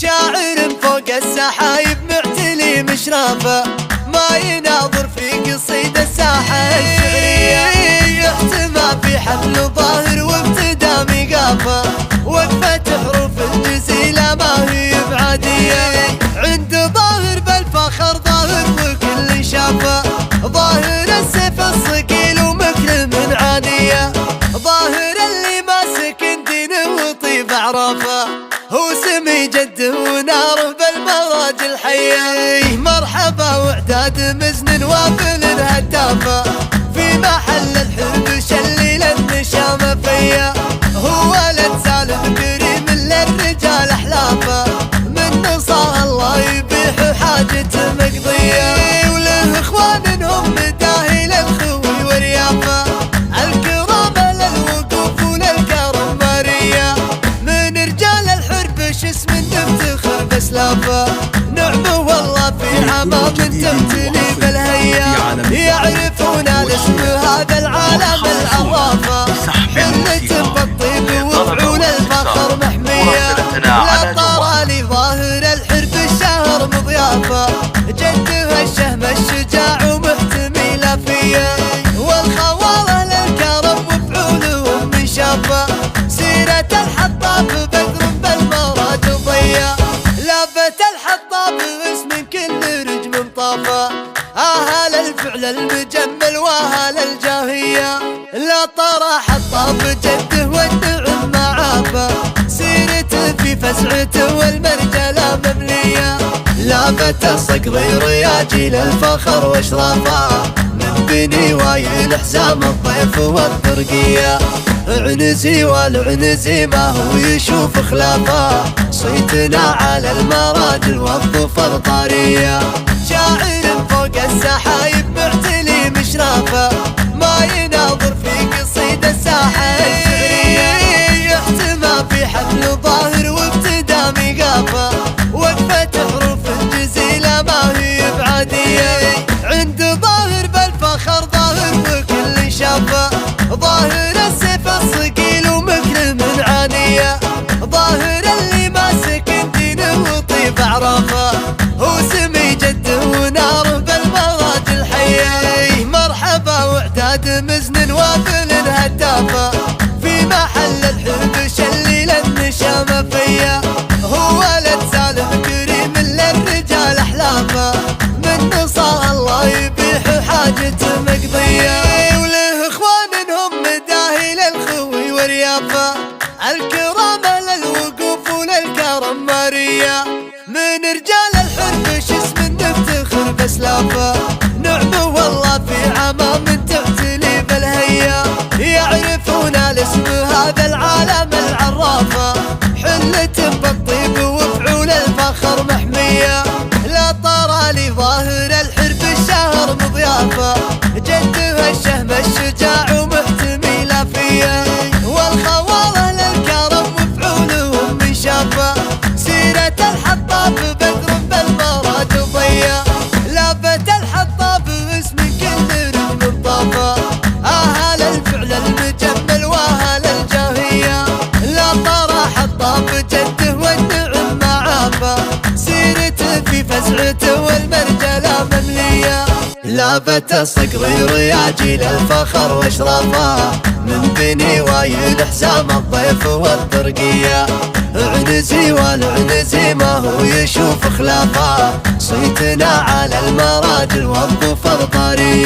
شاعر فوق السحايب معتلي مشرفه، ما يناظر في قصيدة الساحة الشعرية. يحتمى في حفل ظاهر وابتدى مقافه، وقفة حروف الجزيلة ما هي بعادية. عند ظاهر بالفخر ظاهر وكل شافه، ظاهر السيف الصقيل ومثل من عانية. ظاهر اللي ماسك دينه وطيب اعرافه، هو سمي جده وناره بالمراجل حيه. مرحبا واعداد مزن وافل هتافه، في محل الحب شليل النشامه فيا. هو ولد سالم كريم للرجال احلافه، من نصاه الله يبيح حاجته مقضيه. وله اخوان هم داهي للخوي وريافه، الكرامه للوقوف وللكرم ماريه. من رجال الحرب شسم نفتخر باسلافه، نعمه والله في عمام تمتلي بالهيا. يعرفون الاسم هذا العالم العرافه، حلة بالطيب وفعول الفخر محميه. لا طرى لي ظاهر الحرب الشهر مضيافه، جده الشهم الشجاع ومحتمي لا فيه. والخواله للكرم وفعولهم من شافه، سيرة الحطاب بدر بالمراجل ضيا. لافت الحطاب اسم كل رجم طافه، اهل الفعل المجمل واهل الجاهيه. لا طرى حطاب جده والنعم معافه، سيرته في فزعته والمرجله ممليه. لافت الصقر رياجي للفخر واشرافه، من بني وايل حزام الضيف والبرقيه. عنزي والعنزي ما هو يشوف خلافه، صيتنا على المراجل والظفر طاريه. شاعر فوق السحايب معتلي مشرفه، ما يناظر في قصيدة الساحة الشعرية. يحتمى في حفل ظاهر وابتدى مقافه، وقفة حروف الجزيلة ما هي بعادية. عند ظاهر بالفخر ظاهر وكل شافه، ظاهر السيف الصقيل ومثل من عانية. ظاهر اللي ماسك دينه وطيب اعرافه، هو سمي جده وناره بالمراجل حيه. مرحبا واعداد مزن وافل هتافه، في محل الحب شليل النشامه فيا. هو ولد سالم كريم للرجال احلافه، من نصاه الله يبيح حاجته مقضيه. وله اخوان هم داهي للخوي وريافه، الكرامه للوقوف وللكرم ماريه. من رجال الحرب شسم نفتخر باسلافه، نعمه والله في عمام تعتلي بالهيا. يعرفون الاسم هذا العالم العرافه، حلة بالطيب وفعول الفخر محميه. لا طرى لي ظاهر الحرب الشهر مضيافه، جده الشهم الشجاع ومحتمي لا فيه. والخواله للكرم وفعولهم من شافه، سيرة الحطاب بدر بالمراجل ضيا. لافت الحطاب اسم كل رجم طافه، اهل الفعل المجمل واهل الجاهيه. لا طرى حطاب جده والنعم معافه، سيرته في فزعته والمرجله ممليه. لافت الصقر رياجي للفخر واشرافه، من بني وايل حزام الضيف والبرقيه. عنزي والعنزي ما هو يشوف خلافه، صيتنا على المراجل والظفر طاريه.